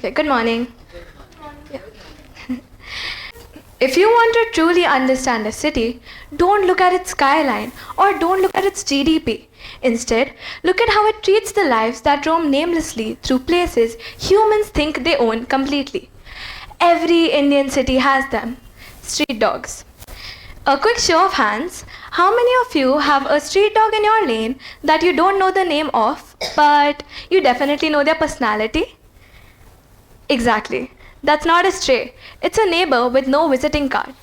Okay, good morning. Yeah. If you want to truly understand a city, don't look at its skyline or don't look at its GDP. Instead, look at how it treats the lives that roam namelessly through places humans think they own completely. Every Indian city has them. Street dogs. A quick show of hands, how many of you have a street dog in your lane that you don't know the name of, but you definitely know their personality? Exactly. That's not a stray. It's a neighbor with no visiting card.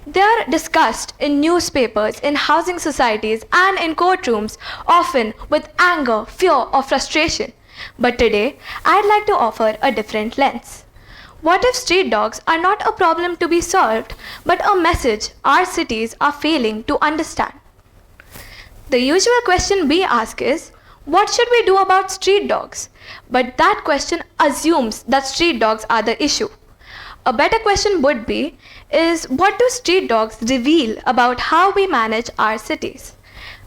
They are discussed in newspapers, in housing societies, and in courtrooms, often with anger, fear, or frustration. But today, I'd like to offer a different lens. What if street dogs are not a problem to be solved, but a message our cities are failing to understand? The usual question we ask is, what should we do about street dogs? But that question assumes that street dogs are the issue. A better question would be, is what do street dogs reveal about how we manage our cities?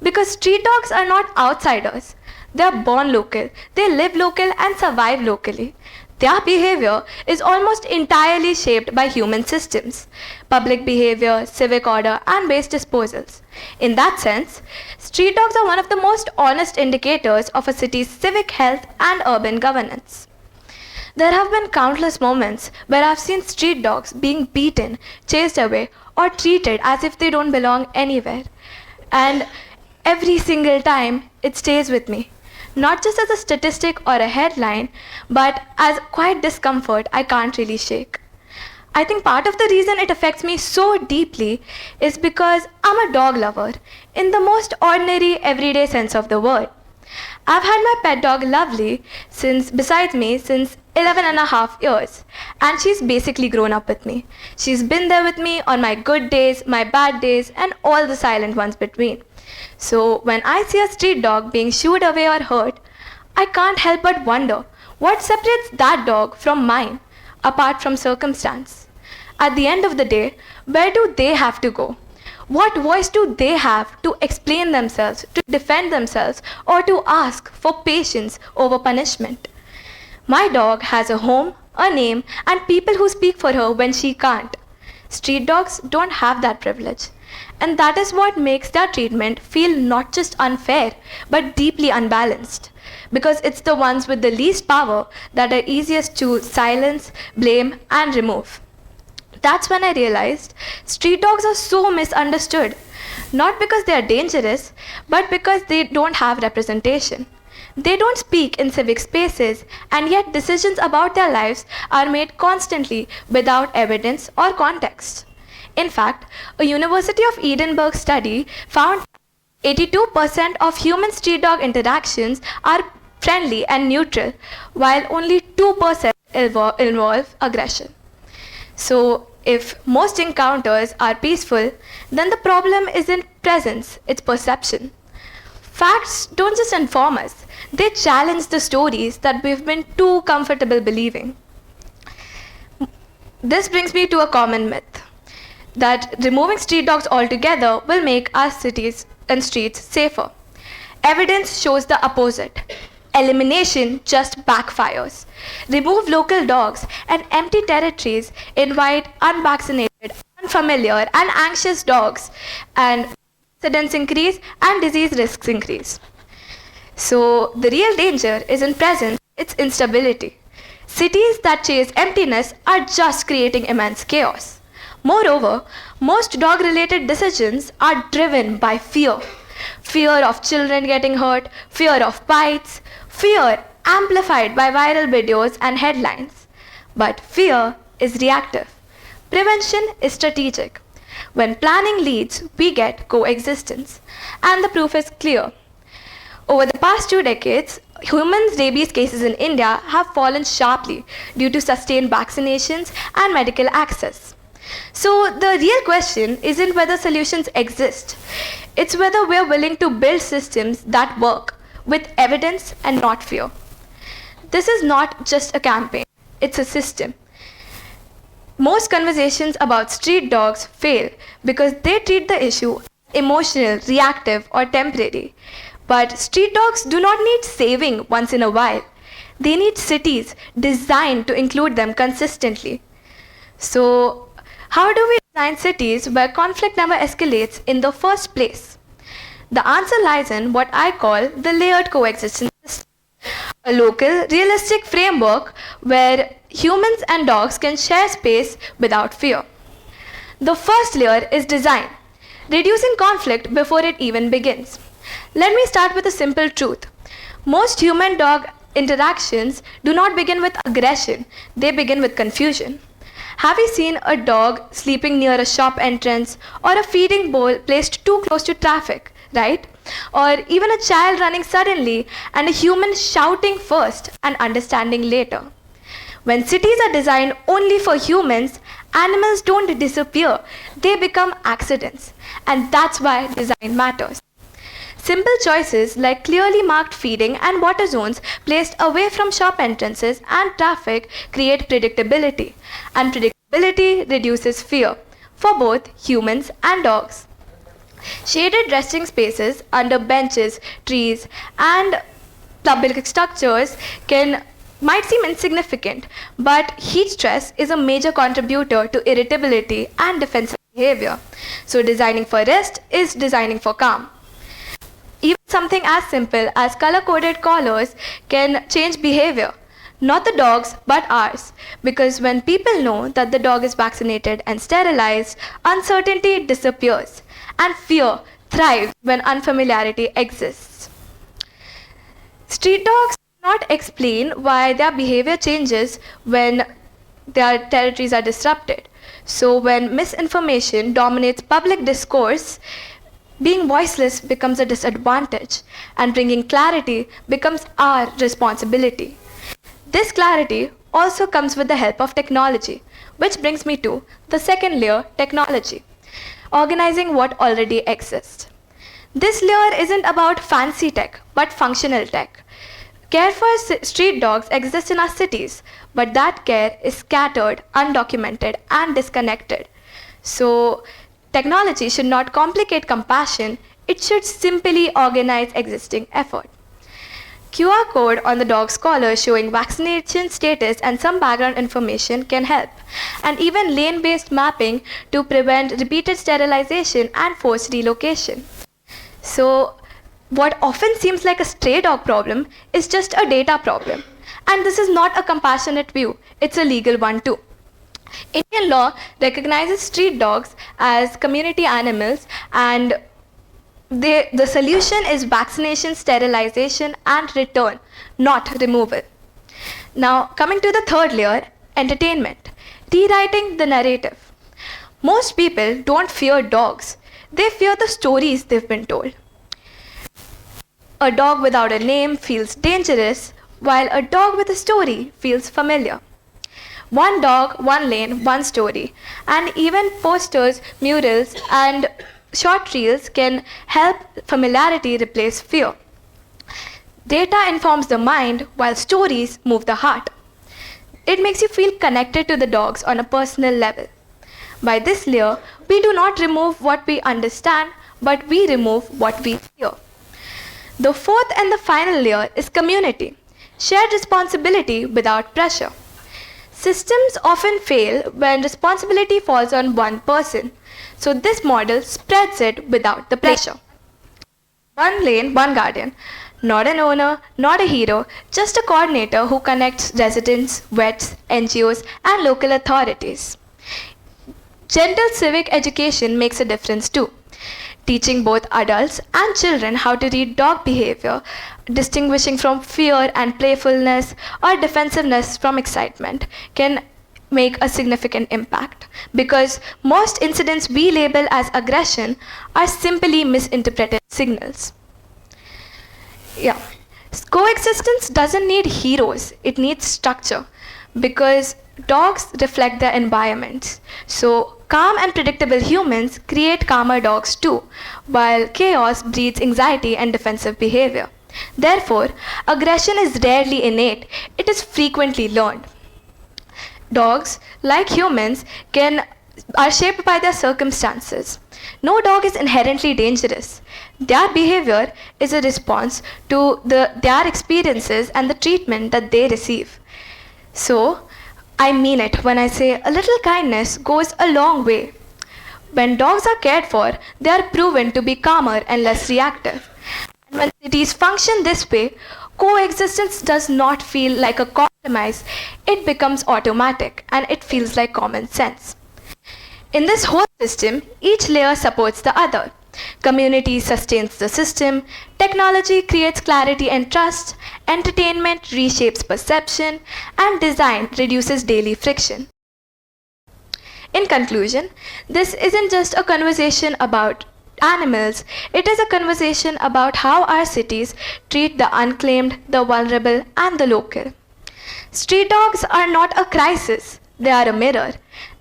Because street dogs are not outsiders. They are born local, they live local and survive locally. Their behavior is almost entirely shaped by human systems, public behavior, civic order, and waste disposals. In that sense, street dogs are one of the most honest indicators of a city's civic health and urban governance. There have been countless moments where I've seen street dogs being beaten, chased away, or treated as if they don't belong anywhere. And every single time, it stays with me. Not just as a statistic or a headline, but as quiet discomfort I can't really shake. I think part of the reason it affects me so deeply is because I'm a dog lover, in the most ordinary, everyday sense of the word. I've had my pet dog Lovely beside me since 11 and a half years, and she's basically grown up with me. She's been there with me on my good days, my bad days, and all the silent ones between. So when I see a street dog being shooed away or hurt, I can't help but wonder what separates that dog from mine, apart from circumstance. At the end of the day, where do they have to go? What voice do they have to explain themselves, to defend themselves, or to ask for patience over punishment? My dog has a home, a name, and people who speak for her when she can't. Street dogs don't have that privilege. And that is what makes their treatment feel not just unfair, but deeply unbalanced. Because it's the ones with the least power that are easiest to silence, blame, and remove. That's when I realized street dogs are so misunderstood. Not because they are dangerous, but because they don't have representation. They don't speak in civic spaces, and yet decisions about their lives are made constantly without evidence or context. In fact, a University of Edinburgh study found 82% of human street dog interactions are friendly and neutral, while only 2% involve aggression. So, if most encounters are peaceful, then the problem isn't presence, it's perception. Facts don't just inform us, they challenge the stories that we've been too comfortable believing. This brings me to a common myth that removing street dogs altogether will make our cities and streets safer. Evidence shows the opposite. Elimination just backfires. Remove local dogs and empty territories invite unvaccinated, unfamiliar, and anxious dogs, and accidents increase and disease risks increase. So the real danger isn't presence, it's instability. Cities that chase emptiness are just creating immense chaos. Moreover, most dog-related decisions are driven by fear. Fear of children getting hurt, fear of bites, fear amplified by viral videos and headlines. But fear is reactive. Prevention is strategic. When planning leads, we get coexistence. And the proof is clear. Over the past 2 decades, human rabies cases in India have fallen sharply due to sustained vaccinations and medical access. So the real question isn't whether solutions exist. It's whether we're willing to build systems that work with evidence and not fear. This is not just a campaign, it's a system. Most conversations about street dogs fail because they treat the issue as emotional, reactive, or temporary. But street dogs do not need saving once in a while. They need cities designed to include them consistently. So, how do we design cities where conflict never escalates in the first place? The answer lies in what I call the layered coexistence system, a local, realistic framework where humans and dogs can share space without fear. The first layer is design, reducing conflict before it even begins. Let me start with a simple truth. Most human dog interactions do not begin with aggression, they begin with confusion. Have you seen a dog sleeping near a shop entrance or a feeding bowl placed too close to traffic, right? Or even a child running suddenly and a human shouting first and understanding later. When cities are designed only for humans, animals don't disappear, they become accidents. And that's why design matters. Simple choices like clearly marked feeding and water zones placed away from shop entrances and traffic create predictability, and predictability reduces fear for both humans and dogs. Shaded resting spaces under benches, trees, and public structures might seem insignificant, but heat stress is a major contributor to irritability and defensive behavior. So designing for rest is designing for calm. Even something as simple as color-coded collars can change behavior. Not the dog's, but ours. Because when people know that the dog is vaccinated and sterilized, uncertainty disappears. And fear thrives when unfamiliarity exists. Street dogs cannot explain why their behavior changes when their territories are disrupted. So when misinformation dominates public discourse, being voiceless becomes a disadvantage, and bringing clarity becomes our responsibility. This clarity also comes with the help of technology, which brings me to the second layer, technology, organizing what already exists. This layer isn't about fancy tech, but functional tech. Care for street dogs exists in our cities, but that care is scattered, undocumented, and disconnected. So, technology should not complicate compassion, it should simply organize existing effort. QR code on the dog's collar showing vaccination status and some background information can help, and even lane-based mapping to prevent repeated sterilization and forced relocation. So, what often seems like a stray dog problem is just a data problem. And this is not a compassionate view, it's a legal one too. Indian law recognizes street dogs as community animals, and the solution is vaccination, sterilization, and return, not removal. Now, coming to the third layer, entertainment, rewriting the narrative. Most people don't fear dogs, they fear the stories they've been told. A dog without a name feels dangerous, while a dog with a story feels familiar. One dog, one lane, one story. And even posters, murals, and short reels can help familiarity replace fear. Data informs the mind, while stories move the heart. It makes you feel connected to the dogs on a personal level. By this layer, we do not remove what we understand, but we remove what we fear. The fourth and the final layer is community, shared responsibility without pressure. Systems often fail when responsibility falls on one person, so this model spreads it without the pressure. One lane, one guardian. Not an owner, not a hero, just a coordinator who connects residents, vets, NGOs, and local authorities. Gentle civic education makes a difference too. Teaching both adults and children how to read dog behavior, distinguishing from fear and playfulness or defensiveness from excitement, can make a significant impact, because most incidents we label as aggression are simply misinterpreted signals. Yeah. Coexistence doesn't need heroes, it needs structure, because dogs reflect their environments. So calm and predictable humans create calmer dogs too, while chaos breeds anxiety and defensive behavior. Therefore, aggression is rarely innate, it is frequently learned. Dogs, like humans, can are shaped by their circumstances. No dog is inherently dangerous. Their behavior is a response to their experiences and the treatment that they receive. So, I mean it when I say a little kindness goes a long way. When dogs are cared for, they are proven to be calmer and less reactive. And when cities function this way, coexistence does not feel like a compromise, it becomes automatic and it feels like common sense. In this whole system, each layer supports the other. Community sustains the system, technology creates clarity and trust, entertainment reshapes perception, and design reduces daily friction. In conclusion, this isn't just a conversation about animals, it is a conversation about how our cities treat the unclaimed, the vulnerable, and the local. Street dogs are not a crisis, they are a mirror.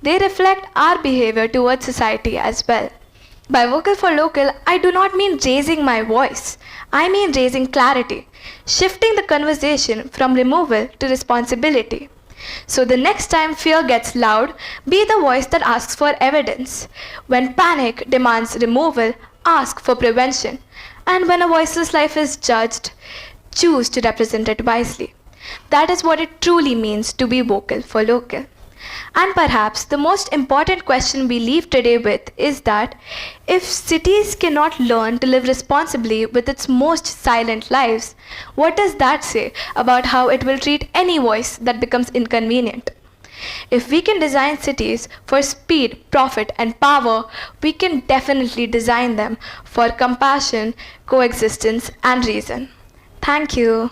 They reflect our behavior towards society as well. By vocal for local, I do not mean raising my voice. I mean raising clarity, shifting the conversation from removal to responsibility. So the next time fear gets loud, be the voice that asks for evidence. When panic demands removal, ask for prevention. And when a voiceless life is judged, choose to represent it wisely. That is what it truly means to be vocal for local. And perhaps the most important question we leave today with is that if cities cannot learn to live responsibly with its most silent lives, what does that say about how it will treat any voice that becomes inconvenient? If we can design cities for speed, profit, and power, we can definitely design them for compassion, coexistence, and reason. Thank you.